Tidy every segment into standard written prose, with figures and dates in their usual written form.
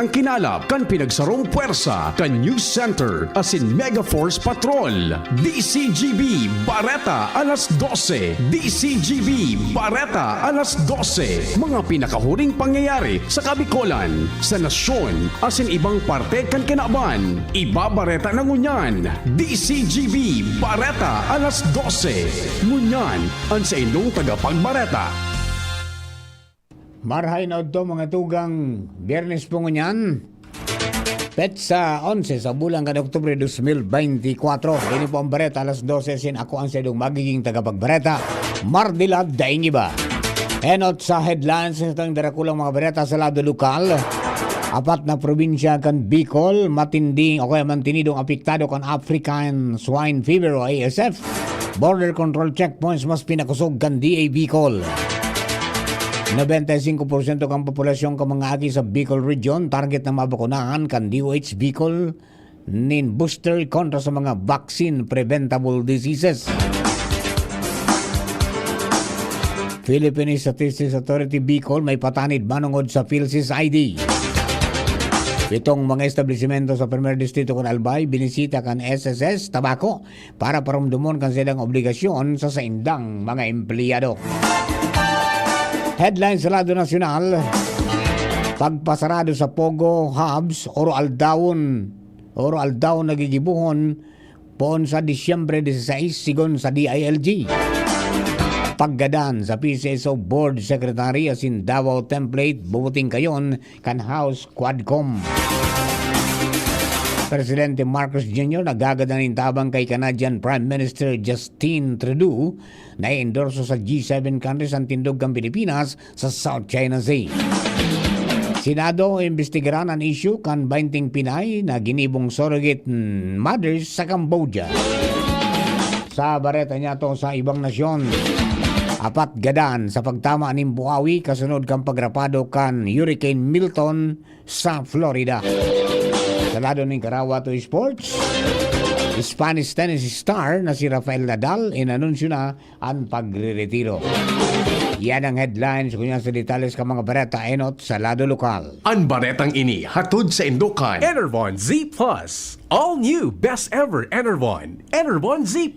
baretang kinalap kan pinagsarong puwersa kan News Center asin Megaforce Patrol. DCGB Bareta alas 12. DCGB Bareta alas 12. Mga pinakahuring pangyayari sa Kabikolan, sa nasyon asin ibang parte kan kinaban. Ibabareta na ngunyan. DCGB Bareta alas 12. Ngunyan ang sa inyong tagapagbareta. Marhay na ito mga tugang Biyernes po ngunyan. Petsa 11 sa bulan kan Oktubre 2024. Ini po ang bareta alas 12 sin ako ang sedong magiging tagapagbareta. Mardila Daingiba. Enot sa headlines sa itong darakulang mga bareta sa lado lokal. Apat na probinsya kan Bicol matinding o kaya mantinidong apektado kan African Swine Fever o ASF. Border control checkpoints mas pinakusog kan DA Bicol. 95% kang populasyon ka mga agi sa Bicol Region target na mabakunahan kan DOH Bicol nin booster kontra sa mga vaccine preventable diseases. Philippine Statistics Authority Bicol may patanid manungod sa PhilSys ID. Itong mga establishmento sa Primer Distrito kan Albay binisita kan SSS Tabaco para paramdumon kan silang obligasyon sa saindang mga empleyado. Headlines sa lado nasyonal, pagpasarado sa Pogo Hubs, oro aldaon nagigibuhon poon sa Disyembre 16 sigon sa DILG. Paggadan sa PCSO Board Secretary asin Davao Template, bubuting kayon kan House Quadcom. Presidente Marcos Jr. nagagadanin tabang kay Canadian Prime Minister Justin Trudeau na endorso sa G7 countries ang tindog ng Pilipinas sa South China Sea. Senado imbestigaran ang issue kan 20 Pinay na ginibong surrogate mothers sa Cambodia. Sa bareta niya to sa ibang nasyon, apat gadan sa pagtama ng Buawi kasunod kang pagrapado kan Hurricane Milton sa Florida. Sa lado ng Karawato Sports, Spanish tennis star na si Rafael Nadal inanunsyo na ang pagre-retiro. Yan ang headlines kunya sa detalles ka mga bareta enot sa lado lokal. Ang baretang ini hatod sa Indokan. Enervon Z+. All new, best ever Enervon. Enervon Z+.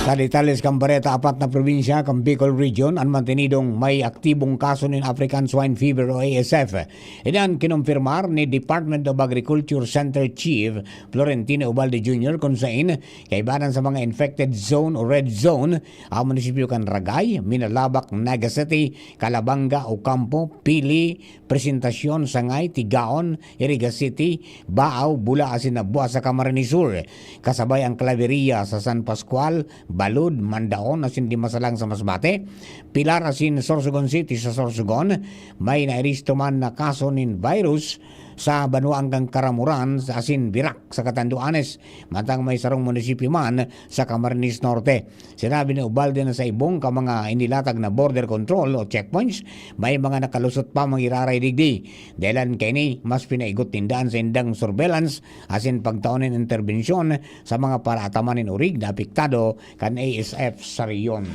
Sa detalles kang bareta, apat na probinsya kang Bicol Region ang mantinidong may aktibong kaso ng African Swine Fever o ASF. Iyan kinumpirmar ni Department of Agriculture Center Chief Florentino Ubalde Jr. kung saan kaibanan sa mga infected zone o red zone ang munisipyo kan Ragay, Minalabak, Naga City, Calabanga, Ocampo, Pili, Presentasyon, Sangay, Tigaon, Iriga City, Baaw, Bula, asin na Buas sa Camarines Sur. Kasabay ang Claveria sa San Pascual, Balud, Mandaon asin di masalang sa Masbate, Pilar asin Sorsogon City sa Sorsogon, may nairisto man na kaso nin virus sa Banuang kang Karamuran sa asin Birak sa Catanduanes, matang may sarong munisipyo man sa Camarines Norte. Sinabi ni Ubalde na sa ibong ka mga inilatag na border control o checkpoints, may mga nakalusot pa mga iraray digdi. Dahilan kini mas pinaigot tindaan sa indang surveillance asin pagtaunin interbensyon sa mga paraatamanin urig na apektado kan ASF sa riyon.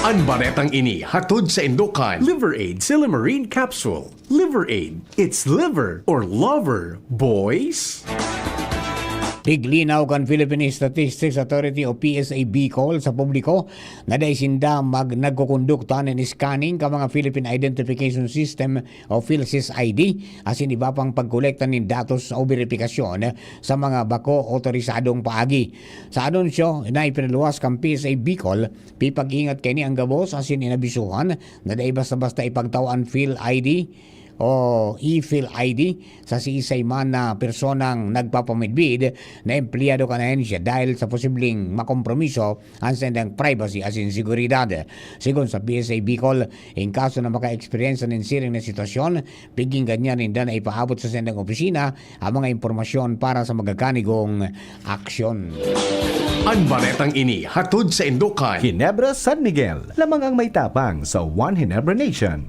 Ang baretang ini hatod sa Indokan. Liver Aid Silimarine Capsule. Liver Aid. It's liver or lover, boys. Tiglinaw kan Philippine Statistics Authority o PSA Bicol sa publiko na dahil sinda nagkukondukta ng scanning ka mga Philippine Identification System o PhilSys ID asin iba pang pagkolekta ng datos o verifikasyon sa mga bako otorisadong paagi. Sa anunsyo na ipinaluwas kan PSA Bicol, pipag-ingat kini ang gabos asin inabisuhan na dahil basta-basta ipagtawaan Phil ID o e-Phil ID sa siisay man na personang nagpapamidbid na empleyado ka na siya dahil sa posibleng makompromiso ang sendang privacy asin seguridad. Sigon sa PSA Bicol, in kaso na maka-experience ng siring na sitwasyon, piging ganyan rin na ipaabot sa sendang opisina ang mga impormasyon para sa magaganigong aksyon. Ang baretang ini hatod sa Indokan. Ginebra San Miguel. Lamang ang may tapang sa One Ginebra Nation.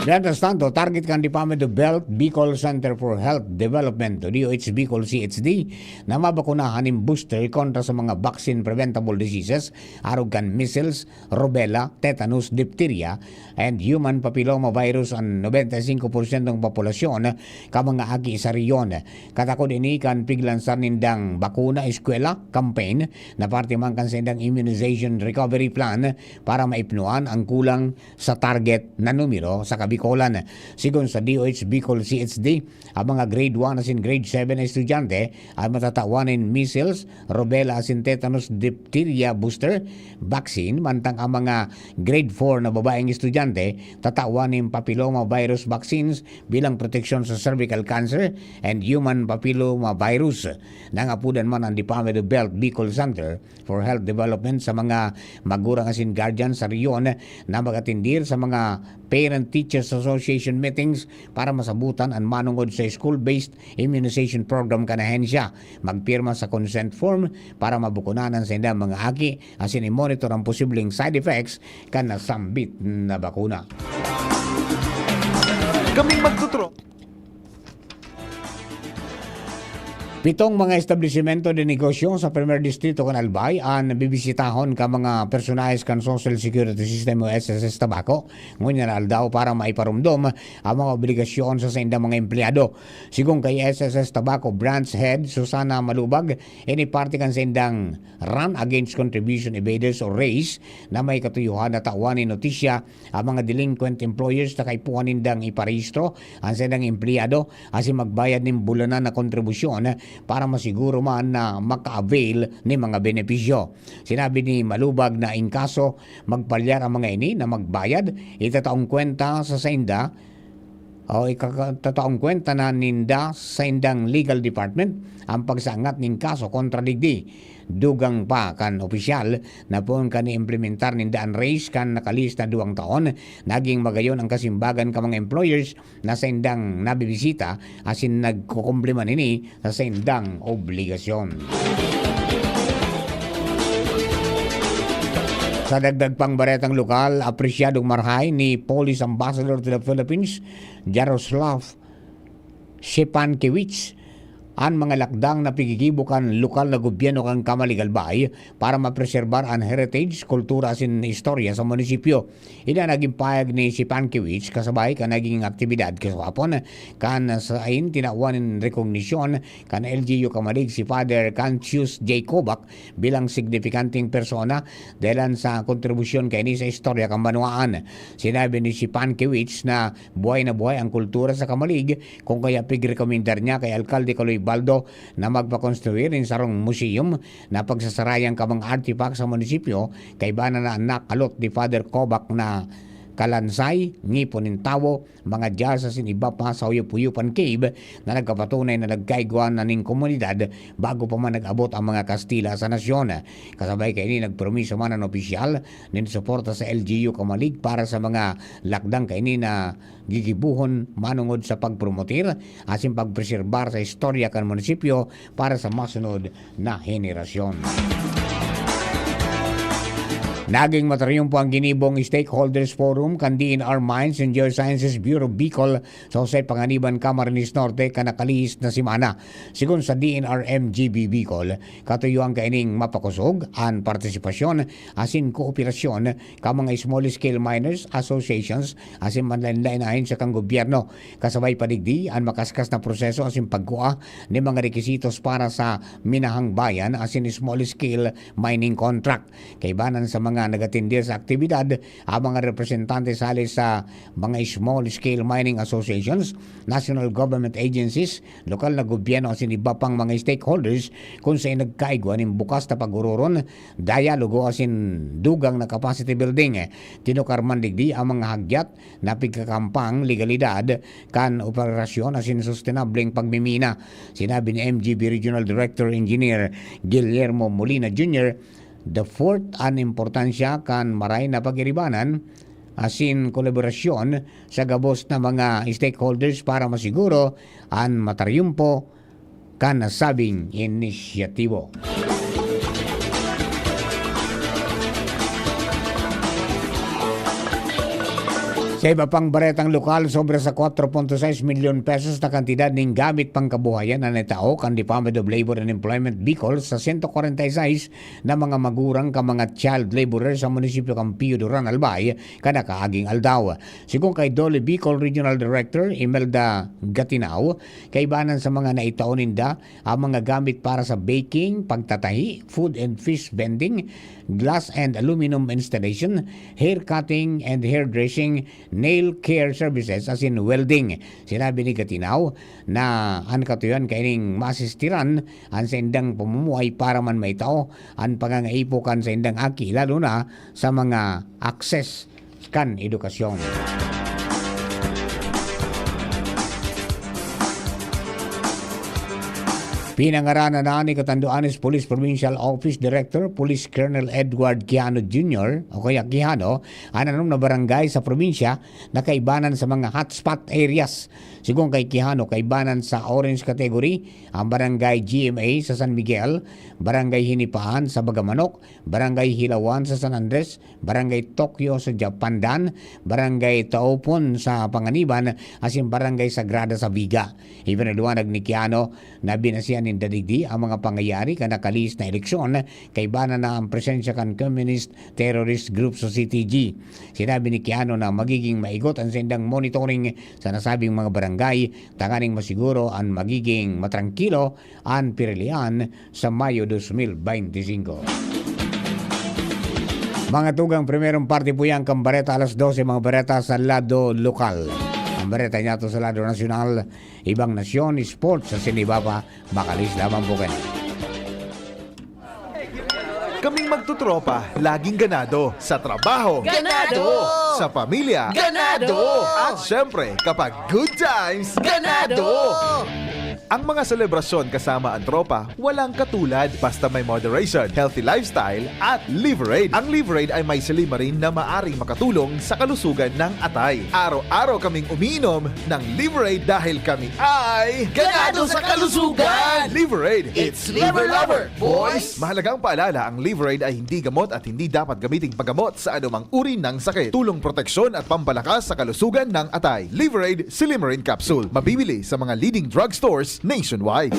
Mientras tanto, target kan Department of Health, Bicol Center for Health Development o DOH Bicol CHD na mabakunahan ng booster kontra sa mga vaccine preventable diseases arog kan measles, rubella, tetanus, diphtheria, and human papilloma virus ang 95% ng populasyon ka mga agi sa riyon. Katakod ini kan piglansar nindang bakuna eskwela campaign na parte man kan sa indang immunization recovery plan para maipnuan ang kulang sa target na numero sa Bikolan. Sigon sa DOH Bicol CHD, ang mga grade 1 asin grade 7 na estudyante ay matatawanin measles, rubella asin tetanus diphtheria booster vaccine, mantang ang mga grade 4 na babaeng estudyante tatawanin papilloma virus vaccines bilang proteksyon sa cervical cancer and human papilloma virus. Nangapudan man ang Department of Health Bicol Center for Health Development sa mga magurang asin guardian sa riyon na magatindir sa mga Parent Teachers Association meetings para masabutan ang manungod sa school-based immunization program kanahensya. Magpirma sa consent form para mabukunanan sa indang mga aki asin i-monitor ang posibleng side effects kan nasambit na bakuna. Kaming magtuturo. Pitong mga establishmento de negosyo sa Primer Distrito kan Albay ang bibisitahon ka mga personahes kan Social Security System o SSS Tabaco ngunyan aldaw para maiparumdom ang mga obligasyon sa indang mga empleyado. Sigung kay SSS Tabaco Branch Head Susana Malubag, ini parte kan sa indang Run Against Contribution Evaders o RACE na may katuyuhan na tawanin notisya ang mga delinquent employers na kaipuan nindang iparehistro ang sa indang empleyado asin magbayad ng bulanan na kontribusyon para masiguro man na maka-avail ni mga benepisyo. Sinabi ni Malubag na in kaso magpalyar ang mga ini na magbayad, itataong kwenta sa sainda o ikatataong kwenta na ninda sa indang legal department ang pagsangat ng kaso kontra digdi. Dugang pa kan opisyal na po kan implementar ninda ang race kan nakalis na 2 taon, naging magayon ang kasimbagan ka mga employers na sa indang nabibisita asin nagkukumpliman ini sa indang obligasyon. Sa dagdag pang baretang lokal, apresyadong marhay ni Police Ambassador to the Philippines, Jaroslav Shepankiewicz, ang mga lakdang na pigigibukan lokal na gobyerno kang Kamaligalbay para mapreserbar ang heritage, kultura asin istorya sa munisipyo. Ina naging payag ni si Pankiewicz kasabay ka naging aktibidad kasapon kan sa ain tinawanin rekognisyon kan LGU Kamalig si Father Cancius J. Kobak bilang signifikanting persona dahil sa kontribusyon kay ni sa istorya kang Banwaan. Sinabi ni si Pankiewicz na buhay ang kultura sa Kamalig kung kaya pigrekomendar niya kay Alkalde Kaloy Baldo na magpakonstruir ng sarong museum na pagsasarayang kamang artifact sa munisipyo kay bana na anak alot ni Father Kobak na kalansay, ngipon ng tawo, mga jazz asin iba pa sa Uyup-Uyupan Cave na nagkapatunay na nagkaiguan na ning komunidad bago pa man nag-abot ang mga Kastila sa nasyon. Kasabay kay ini nagpromiso man ang opisyal nin suporta sa LGU Kamalig para sa mga lakdang kay ini na gigibuhon manungod sa pagpromotir asin pagpreserbar sa istorya kan munisipyo para sa masunod na henerasyon. Naging mataryumpo ang ginibong Stakeholders Forum kan DNR Mines and Geosciences Bureau Bicol sa Jose Panganiban, Camarines Norte kanakalis na simana. Sigun sa DNR MGB Bicol, katuyuan kaining mapakusog ang partisipasyon asin kooperasyon ka mga small scale miners associations asin manlain-lainahin sa kang gobyerno. Kasabay padigdi ang makaskas na proseso asin pagkuha ni mga rekisitos para sa minahang bayan asin small scale mining contract. Kaibanan sa mga nagatindir sa aktibidad ang mga representante sali sa mga small scale mining associations, national government agencies, lokal na gobyerno asin iba pang mga stakeholders kung saan nagkaigwa ng bukas na pag-ururon, dialogo asin dugang na capacity building. Tinukarman digdi ang mga hagyat na pigkakampang legalidad kan operasyon asin sustainableng pagmimina. Sinabi ni MGB Regional Director Engineer Guillermo Molina Jr., the fourth an importansya kan maray na pag-iribanan asin kolaborasyon sa gabos na mga stakeholders para masiguro ang mataryumpo kan nasabing inisyatibo. Sa iba pang baretang lokal, sobra sa 4.6 milyon pesos na kantidad ng gamit pangkabuhayan na nitaok ang Department of Labor and Employment Bicol sa 146 na mga magurang ka mga child laborer sa munisipyo kang Pio Duran, Albay, kada kaaging aldaw. Sigung kay Dole Bicol Regional Director Imelda Gatinao, kaibanan sa mga naitauninda ang mga gamit para sa baking, pagtatahi, food and fish vending, glass and aluminum installation, hair cutting and hairdressing, nail care services as in welding. Sinabi ni Gatinao na ang katuyan kaining masistiran ang sa indang pamumuhay para man maitaw ang pangangaipukan sa indang aki, lalo na sa mga access kan edukasyon. Pinangaranan na ni Catanduanes Police Provincial Office Director Police Colonel Edward Quijano Jr. o kaya Quijano ang anong na barangay sa probinsya na kaibanan sa mga hotspot areas. Sigung kay Quijano, kaibanan sa orange category ang barangay GMA sa San Miguel, barangay Hinipaan sa Bagamanok, barangay Hilawan sa San Andres, barangay Tokyo sa Japandan, barangay Taupon sa Panganiban, asin barangay Sagrada sa Viga. Ipinaliwanag ni Quijano na binasihan ng dadigdi ang mga pangyayari ka nakalis na eleksyon kay bana na ang presensya kan Communist Terrorist Group sa CTG. Sinabi ni Quijano na magiging maigot ang sendang monitoring sa nasabing mga barangay, tanganing masiguro ang magiging matrangkilo ang pirilian sa Mayo 2025. Mga tugang primerong parte po yan kang Bareta alas 12 mga Bareta sa lado lokal. Ang Bareta niya to sa lado nasyonal, ibang nasyon, sports sa Sinibaba, makalis lamang po kayo. Kaming magtutropa, laging ganado. Sa trabaho, Ganado! Sa pamilya, Ganado! At syempre, kapag good times, Ganado! Ang mga selebrasyon kasama ang tropa, walang katulad basta may moderation, healthy lifestyle at Liverade. Ang Liverade ay may salima rin na maaring makatulong sa kalusugan ng atay. Araw-araw kaming umiinom ng Liverade dahil kami ay Ganado sa kalusugan! Liverade, It's Liver Lover, boys! Mahalagang paalala, ang Liverade ay hindi gamot at hindi dapat gamiting paggamot sa anumang uri ng sakit. Tulong proteksyon at pampalakas sa kalusugan ng atay. Liverade Silymarin Capsule. Mabibili sa mga leading drugstores nationwide.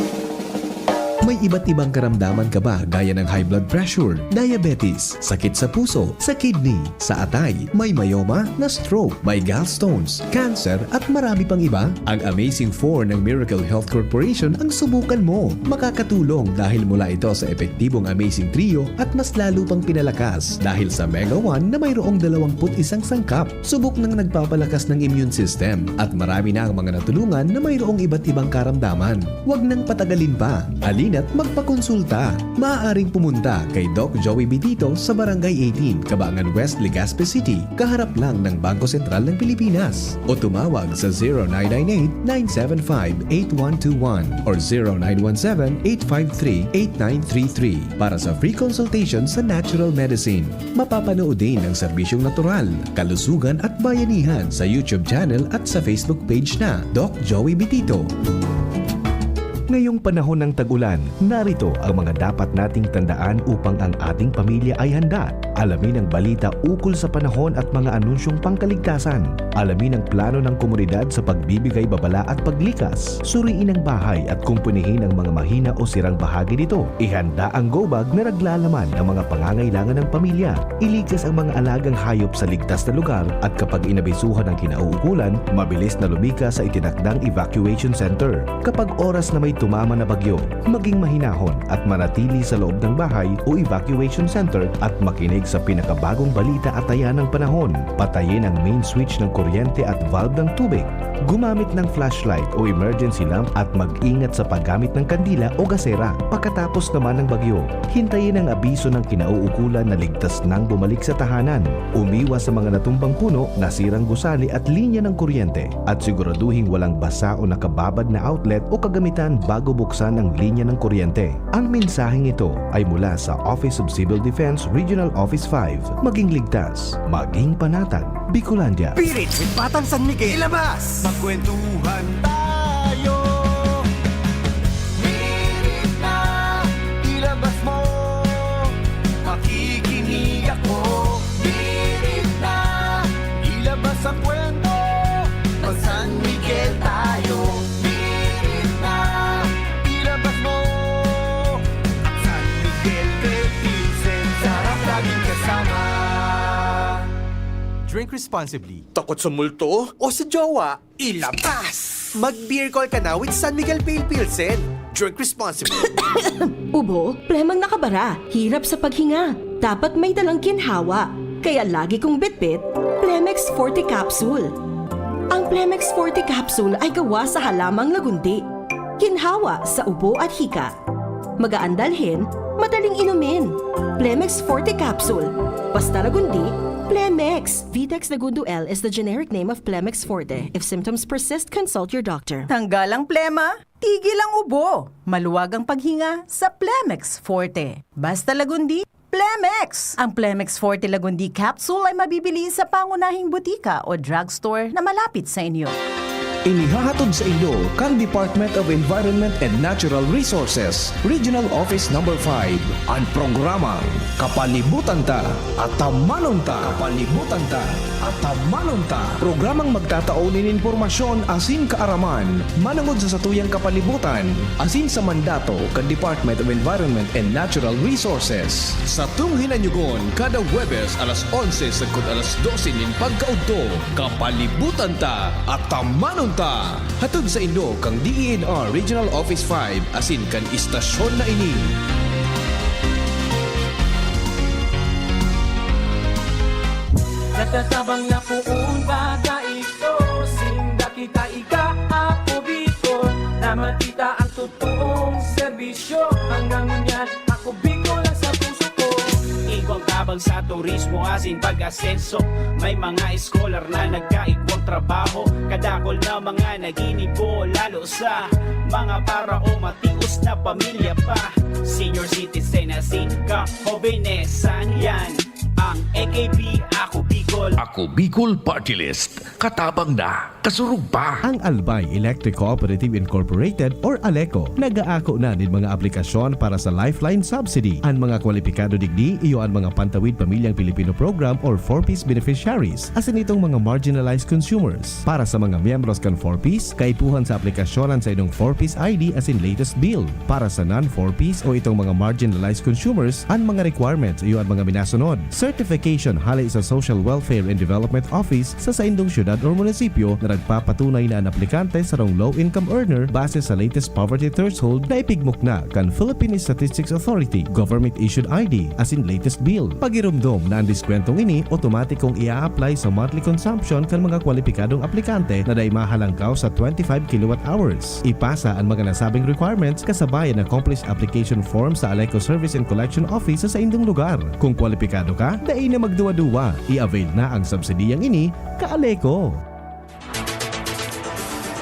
May iba't ibang karamdaman ka ba gaya ng high blood pressure, diabetes, sakit sa puso, sa kidney, sa atay, may myoma, na stroke, may gallstones, cancer at marami pang iba? Ang Amazing 4 ng Miracle Health Corporation ang subukan mo. Makakatulong dahil mula ito sa epektibong Amazing Trio at mas lalo pang pinalakas dahil sa Mega 1 na mayroong 21 sangkap. Subok ng nagpapalakas ng immune system at marami na ang mga natulungan na mayroong iba't ibang karamdaman. Huwag nang patagalin pa. Alina't magpakonsulta. Maaaring pumunta kay Doc Joey Bitito sa Barangay 18, Cabangan West, Legazpi City, kaharap lang ng Bangko Sentral ng Pilipinas. O tumawag sa 0998-975-8121 or 0917-853-8933 para sa free consultation sa natural medicine. Mapapanood din ang serbisyong natural, kalusugan at bayanihan sa YouTube channel at sa Facebook page na Doc Joey Bitito. Ngayong panahon ng tag-ulan, narito ang mga dapat nating tandaan upang ang ating pamilya ay handa. Alamin ang balita ukol sa panahon at mga anunsyong pangkaligtasan. Alamin ang plano ng komunidad sa pagbibigay babala at paglikas. Suriin ang bahay at kumpunihin ang mga mahina o sirang bahagi nito. Ihanda ang go bag na naglalaman ng mga pangangailangan ng pamilya. Iligtas ang mga alagang hayop sa ligtas na lugar at kapag inabisuhan ng kinauukulan, mabilis na lumikas sa itinakdang evacuation center. Kapag oras na may tumama na bagyo, maging mahinahon at manatili sa loob ng bahay o evacuation center at makinig sa pinakabagong balita at taya ng panahon. Patayin ang main switch ng kuryente at valve ng tubig. Gumamit ng flashlight o emergency lamp at mag-ingat sa paggamit ng kandila o gasera. Pagkatapos naman ng bagyo, hintayin ang abiso ng kinauukulan na ligtas nang bumalik sa tahanan. Umiwas sa mga natumbang puno, nasirang gusali at linya ng kuryente at siguraduhin walang basa o nakababad na outlet o kagamitan bago buksan ang linya ng kuryente. Ang mensaheng ito ay mula sa Office of Civil Defense Regional Office 5. Maging ligtas, maging panatag, Bicolandia. Pirit with Batang San Miguel. Ilabas! Magkwentuhan tayo. Pirit na, ilabas mo. Makikinig ako. Pirit na, ilabas ang kwento. drink responsibly. Takot sa multo o sa jowa, ilabas! Mag-beer call ka na with San Miguel Pale Pilsen. Drink responsibly. Ubo, plemang nakabara, hirap sa paghinga. Dapat may dalang ginhawa. Kaya lagi kong bitbit, Plemex Forte Capsule. Ang Plemex Forte Capsule ay gawa sa halamang lagundi. Ginhawa sa ubo at hika. Magaan dalhin, madaling inumin. Plemex Forte Capsule. Basta lagundi, Plemex. Vitex Lagundo L is the generic name of Plemex Forte. If symptoms persist, consult your doctor. Tanggal ang plema, tigil ang ubo. Maluwag ang paghinga sa Plemex Forte. Basta lagundi, Plemex. Ang Plemex Forte Lagundi Capsule ay mabibili sa pangunahing butika o drugstore na malapit sa inyo. Inihahatod sa inyo kang Department of Environment and Natural Resources, Regional Office No. 5, ang programang Kapalibutan Ta at Tamanon Ta. Kapalibutan Ta at Tamanon Ta. Programang magtataunin informasyon asin kaaraman, manungod sa satuyang kapalibutan, asin sa mandato kang Department of Environment and Natural Resources. Sa tunghinanyugon, kada Huwebes alas 11 sagkod alas 12 nin pagkaudto, Kapalibutan Ta at Tamanon Ta. Hatod sa Indo kang DENR Regional Office 5 asin kan istasyon na ini. Natatabang na puong baga ito, sinda kita ika-ako biko, na matita ang totoong serbisyo. Hanggang ngunyan ako biko lang sa puso ko. Igwang tabang sa turismo asin pag-asenso, may mga scholar na nagkaigwang trabaho, kadakol na mga naginibo, lalo sa mga parao matius na pamilya pa. Senior citizen asin ka-hobenesan yan ang AKP Ako Bicol. Ako Bicol Party List. Katabang na, kasurug pa. Ang Albay Electric Cooperative Incorporated or ALECO nagaako na din mga aplikasyon para sa Lifeline Subsidy. Ang mga kwalipikado digdi iyo ang mga Pantawid Pamilyang Pilipino Program or 4-piece beneficiaries asin itong mga marginalized consumers. Para sa mga miyembros kan 4-piece, kaipuhan sa aplikasyonan sa inong 4-piece ID asin latest bill. Para sa non-4-piece o itong mga marginalized consumers, ang mga requirements iyo ang mga minasunod. Certification halay sa Social Welfare and Development Office sa saindong syudad o munisipyo na nagpapatunay na ang aplikante sa rong low-income earner base sa latest poverty threshold na ipigmok na kan Philippine Statistics Authority government-issued ID as in latest bill. Pagirumdom na ang diskwentong ini otomatikong ia-apply sa monthly consumption kan mga kwalipikadong aplikante na day mahalangkaw sa 25 kilowatt hours. Ipasa ang mga nasabing requirements kasabayan ng accomplished application form sa ALECO Service and Collection Office sa indong lugar. Kung kwalipikado ka, dai na magduwa-duwa, i-avail na ang subsidiyang ini ka-ALECO.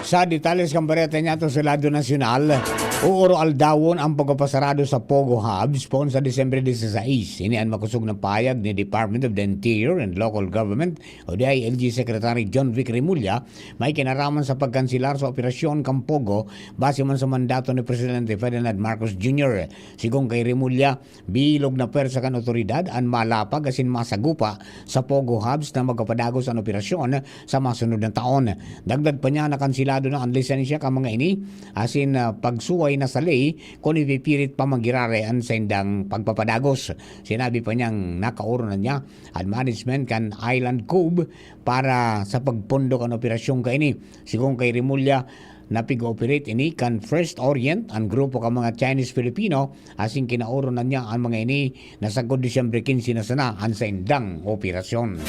Sa detalles kang bareta niya to sa Lado Nacional, uuro aldawon ang pagpapasarado sa Pogo Hubs pon sa Disyembre 16. Ini ang makusog ng payag ni Department of the Interior and Local Government o DILG Secretary John Vic Remulla may kinaraman sa pagkansilar sa operasyon kang Pogo base man sa mandato ni Presidente Ferdinand Marcos Jr. Sigong kay Remulla, bilog na pwersa kan otoridad ang malapag asin masagupa sa Pogo Hubs na magpapadagos ang operasyon sa masunod na taon. Dagdag pa niya na kansilado na ang lisensya ka mga ini asin pagsuway na sa ley kung ipipirit pa magirare ang sendang pagpapadagos. Sinabi pa niyang nakauro na niya ang management kan Island Cove para sa pagpundok ang operasyon ka ini. Sigong kay Remulla, napig-operate ini kan First Orient ang grupo ka mga Chinese-Filipino asin kinauro na niya ang mga ini na sagod Disyembre 15 na sana ang sendang operasyon.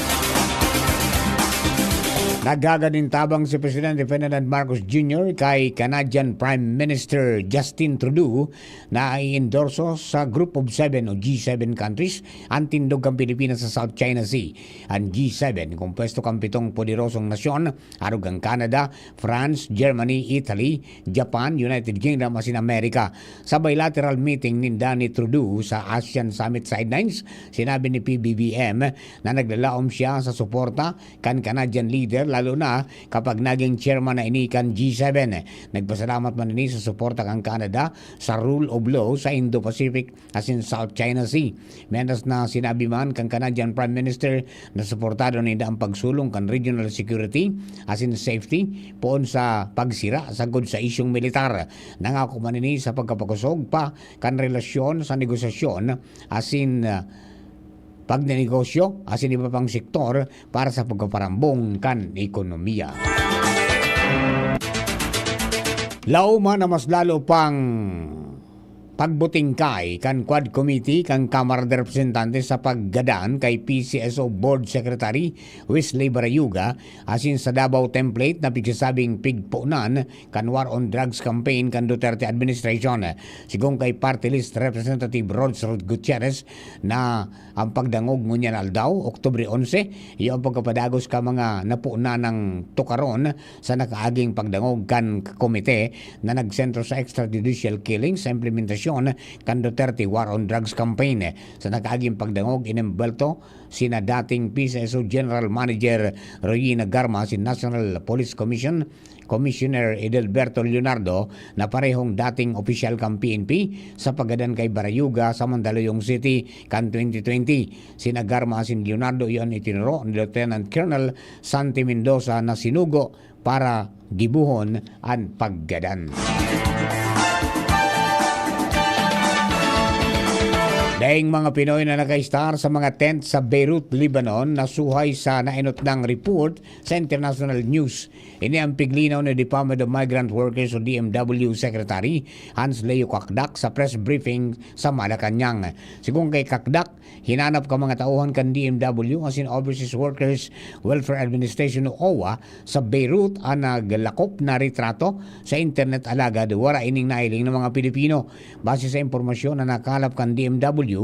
Nagaganin tabang si Presidente Ferdinand Marcos Jr. kay Canadian Prime Minister Justin Trudeau na i-endorso sa Group of 7 o G7 countries ang tindog kang Pilipinas sa South China Sea. Ang G7, kumpuesto kang 7 poderosong nasyon, arog ang Canada, France, Germany, Italy, Japan, United Kingdom asin Amerika. Sa bilateral meeting ni Danny Trudeau sa ASEAN Summit Sidelines, sinabi ni PBBM na naglalaom siya sa suporta kan Canadian leader lalo na kapag naging chairman na ini kan G7. Nagpasalamat man ini sa suporta kang Canada sa rule of law sa Indo-Pacific as in South China Sea. Mendas na sinabi man kang Canadian Prime Minister na suportado nila ang pagsulong kan regional security as in safety poon sa pagsira sagod sa isyong militar. Nangako man ini sa pagkapakusog pa kan relasyon sa negosasyon as in pagnenegosyo asin iba pang sektor para sa pagkaparambong kan ekonomiya. Lauman na mas lalo pang pagbutingkay kan Quad Committee kan Kamara de Representantes sa paggadaan kay PCSO Board Secretary Wesley Barayuga asin sa Davao template na pigsasabing pigpunan kan War on Drugs campaign kan Duterte administration. Sigong kay Party List Representative Rod Gutierrez na ang pagdangog ngunyan aldaw Oktubre 11 iyo ang pagkapadagos ka mga napuna ng tukaron sa nakaaging pagdangog kan komite na nagsentro sa extrajudicial killings sa implementasyon kan Duterte War on Drugs campaign. Sa nakaaging pagdangog inembelto sina dating PCSO General Manager Royina Garma, si National Police Commission Commissioner Edelberto Leonardo na parehong dating opisyal kang PNP sa paggadan kay Barayuga sa Mandaluyong City kan 2020. Sina Garma sin Leonardo iyon itinuro ni Lieutenant Colonel Santi Mendoza na sinugo para gibuhon ang paggadan. Daing mga Pinoy na naka-star sa mga tent sa Beirut, Lebanon na suhay sa nainot ng report sa international news. Ini ang piglinaw ng Department of Migrant Workers o DMW Secretary Hans Leo Kakdak sa press briefing sa Malacanang. Sigong kay Kakdak, hinanap ka mga tauhan kan DMW asin Overseas Workers Welfare Administration o OWA sa Beirut ang naglakop na retrato sa internet alagad wala ining nailing ng mga Pilipino. Base sa impormasyon na nakalap kan DMW,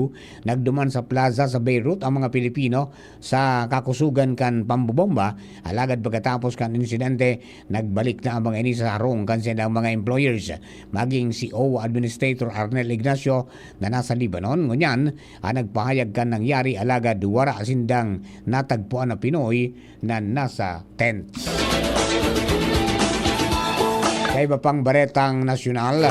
nagduman sa plaza sa Beirut ang mga Pilipino sa kakusugan kan pambubomba. Alagad pagkatapos kan insidente, nagbalik na ang mga ini sa harong kan silang mga employers. Maging si OWA Administrator Arnel Ignacio na nasa Lebanon, ngunyan ang nagpahayag kan nangyari alagad wara sindang natagpuan na Pinoy na nasa tent. Sa iba pang baretang nasyonal,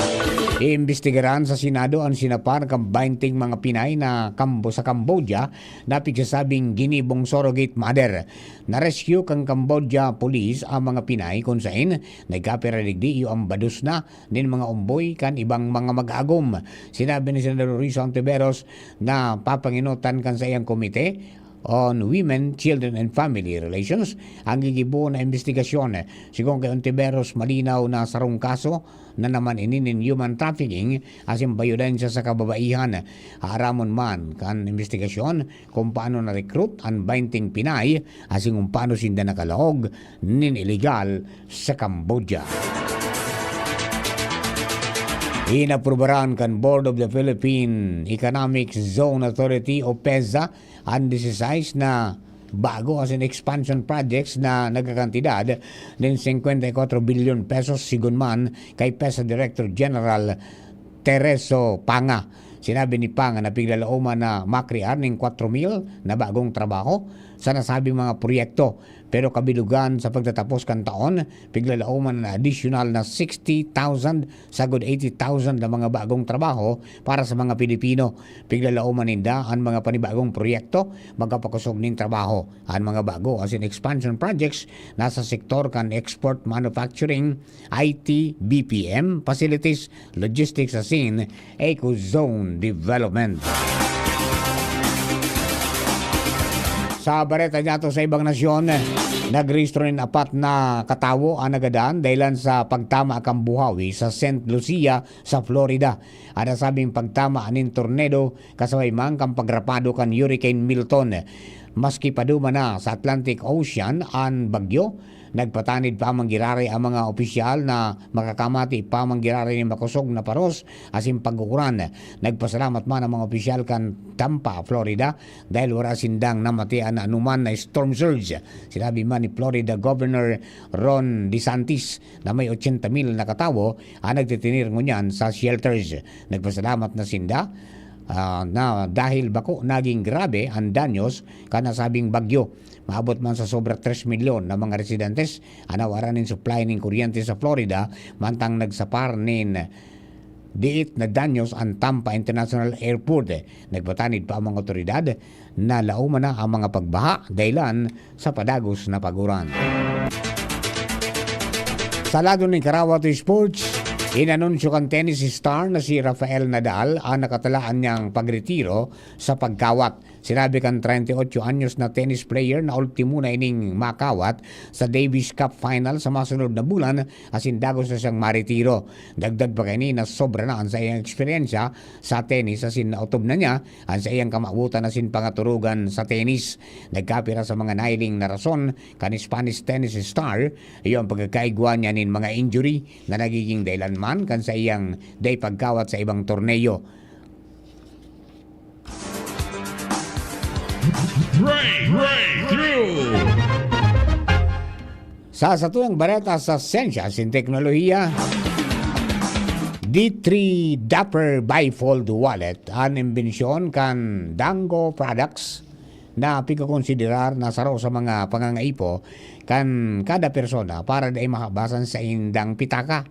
iimbestigaran sa Senado ang sinapar ng 20 mga Pinay na sa Cambodia na pigsasabing ginibong surrogate mother. Na-rescue kang Cambodia Police ang mga Pinay kung saan nagkapiraligdi iyo ang badus na nin mga umboy kan ibang mga mag-agom. Sinabi ni Senador Rizzo Antiveros na papanginutan kan sa iyang komite on Women, Children and Family Relations ang gigibo na investigasyon. Sigong kay Ontiveros, malinaw na sarong kaso na naman ininin human trafficking asin bayodensya sa kababaihan. Haramon man kan investigasyon kung paano na-recruit ang 20 Pinay asin kung paano sinda nakalaog nin illegal sa Cambodia. Inaprubaran kan Board of the Philippine Economic Zone Authority o PEZA ang 16 na bago as in expansion projects na nagkakantidad ng 54 billion pesos sigun man kay PEZA Director General Tereso Panga. Sinabi ni Panga na piglalauman na makrear ng 4,000 na bagong trabaho sa nasabing mga proyekto. Pero kabilugan sa pagtatapos kan taon, piglalauman na additional na 60,000 sagod 80,000 na mga bagong trabaho para sa mga Pilipino. Piglalauman ninda ang mga panibagong proyekto, magkapakusog ning trabaho. Ang mga bago as in expansion projects nasa sektor kan export manufacturing, IT, BPM, facilities, logistics asin eco-zone development. Sa bareta nato sa ibang nasyon, nagrehistro ng 4 na katawo ang nagadaan dahilan sa pagtama kang buhawi sa St. Lucia sa Florida. Ada sabing pagtama anin tornado kasabay man kang pagrapado kan Hurricane Milton. Maski paduma na sa Atlantic Ocean ang bagyo, nagpatanid pa manggirari ang mga opisyal na makakamati pa manggirari ni makusog na paros asin pagkukuran. Nagpasalamat man ang mga opisyal kan Tampa, Florida dahil wala sindang namatian na anuman na storm surge. Sinabi man ni Florida Governor Ron DeSantis na may 80,000 na katawo ang nagtitinir ngunyan sa shelters. Nagpasalamat na sinda na dahil bako naging grabe ang danyos kanasabing bagyo. Maabot man sa sobra 3 milyon na mga residentes anawaran ng supply ng kuryente sa Florida mantang nagsapar nin diit na danyos ang Tampa International Airport. Nagpatanid pa ang mga otoridad na lauman na ang mga pagbaha dahilan sa padagos na paguran. Sa lado ng Karawato Sports, inanunsyo kan tennis star na si Rafael Nadal ang nakatalaan niyang pagretiro sa pagkawat. Sinabi kan 38 anyos na tennis player na ultimo na ining makawat sa Davis Cup Final sa masunod na bulan asin dagos na siyang maritiro. Dagdag pa kini na sobra na ang sa iyang eksperyensya sa tennis asin nautob na niya ang sa iyang kamabutan asin pangaturugan sa tennis. Nagkapira sa mga nailing na rason kan Spanish tennis star iyo ang pagkakaigwa niya nin mga injury na nagiging dahilan man kan sa iyang day pagkawat sa ibang torneo. Breakthrough! Sa satuyang bareta sa sensya sin teknolohiya, D3 Dapper Bifold Wallet ang imbensyon kan Dango Products na pikakonsiderar na saro sa mga pangangaipo kan kada persona para na makabasan sa indang pitaka.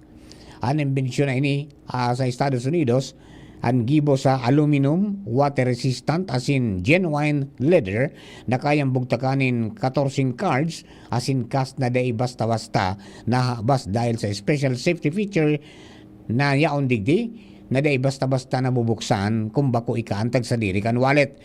Ang imbensyon na ini sa Estados Unidos ang gibo sa aluminum, water resistant asin genuine leather na kayang bugtakanin 14 cards asin cast na day basta-basta na habas dahil sa special safety feature na yaon digdi na day basta-basta na bubuksan kung bako ikaantag sa diri kan wallet.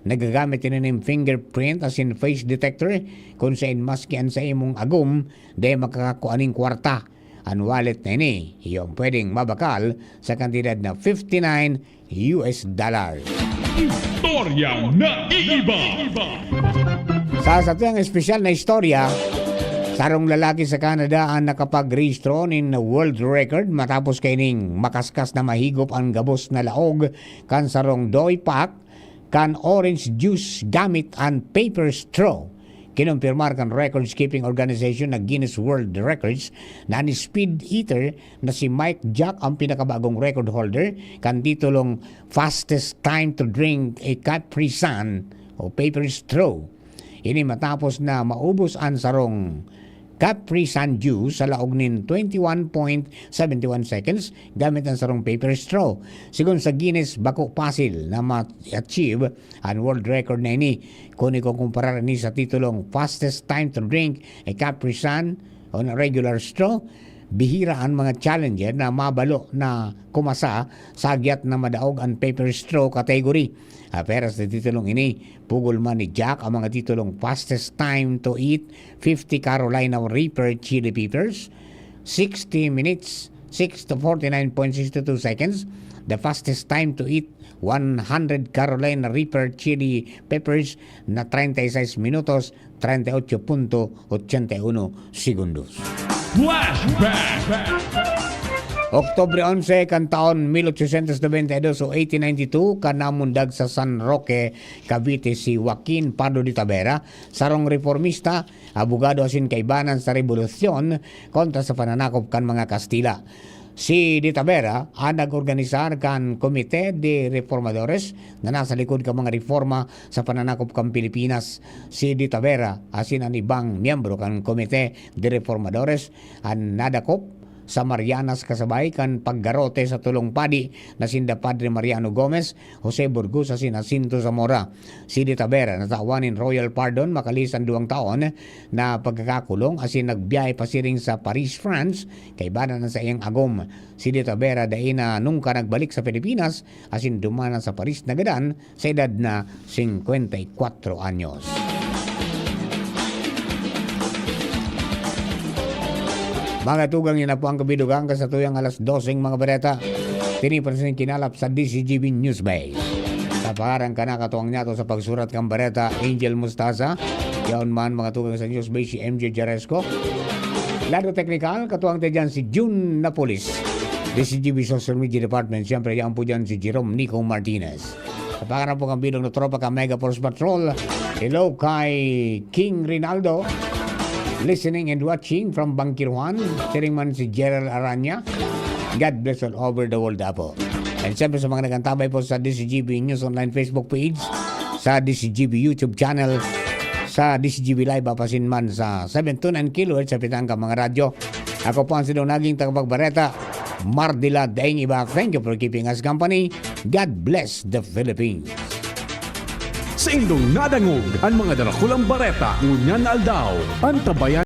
Nagagamit din ng fingerprint asin face detector kung saan maski an sa imong agum day makakakuaning kwarta. Ang wallet na ini, yung pwedeng mabakal sa kantidad na $59. Istoryang naiiba! Sa satuyang espesyal na istorya, sarong lalaki sa Canada ang nakapag-rehistro nin world record matapos kaining makaskas na mahigop ang gabos na laog kan sarong doy pack kan orange juice gamit ang paper straw. Kinumpirmar kan record-keeping organization na Guinness World Records na ni speed eater na si Mike Jack ang pinakabagong record holder kan titulong fastest time to drink a Capri Sun o paper straw. Ini matapos na maubos ang sarong Capri Sun juice sa laog nin 21.71 seconds gamit ang sarong paper straw. Sigon sa Guinness, bako pasil na ma-achieve ang world record na ini. Kung ikukumparar ni sa titulong fastest time to drink a Capri Sun on a regular straw, bihira ang mga challenger na mabalo na kumasa sa agyat na madaog ang paper straw category. Pero sa titulong ini, pugol man ni Jack ang mga titulong fastest time to eat 50 Carolina Reaper chili peppers, 60 minutes, 6 to 49.62 seconds, the fastest time to eat 100 Carolina Reaper chili peppers na 36 minutos, 38.81 segundos. Flashback! Oktubre 11 kan taon 1892 o 1892 kanamundag sa San Roque, Cavite si Joaquin Pardo de Tavera, sarong reformista, abogado asin kaibanan sa revolusyon kontra sa pananakop kan mga Kastila. Si de Tavera ang nag-organisar kan Komite de Reformadores na nasa likod ka mga reforma sa pananakop kan Pilipinas. Si de Tavera asin ang ibang miyembro kan Komite de Reformadores ang nadakop sa Marianas kasabay kan paggarote sa tulong padi na sinda Padre Mariano Gomez, Jose Burgos asin Jacinto Zamora. Si de Tavera natawanin royal pardon makalisan 2 taon na pagkakakulong asin nagbiyahe pasiring sa Paris, France kay bana na sa iyang agom. Si de Tavera dahil na nungka nagbalik sa Pilipinas asin dumana sa Paris nagadan sa edad na 54 anyos. Mga tugang yun na po ang kabidugang kasatuyang alas 12 mga bareta. Tinipansin kinalap sa DCGB Newsbase. Sa pangarang kanakatuwang niya to sa pagsurat kang bareta, Angel Mustaza. Yaon man mga tugang sa Newsbase si MJ Jaresco. Lado technical, katuwang tayo dyan si June Napolis. DCGB Social Media Department, siyempre yan po dyan si Jerome Nico Martinez. Sa pangarang po kang bidong na tropa ka Mega Force Patrol. Hello kay King Rinaldo. Listening and watching from Bangkirwan, siring man si Gerald Aranya. God bless all over the world po. And siyempre sa mga nagantabay po sa DCGB News Online Facebook page, sa DCGB YouTube channel, sa DCGB Live apasin man sa 729 kHz sa pitang ka mga radyo. Ako po ang sinong naging tagapagbareta, Mardila Daing Iba. Thank you for keeping us company. God bless the Philippines. Sa indong nadangog ang mga darakulang bareta ngunyan na aldaw ang tabayan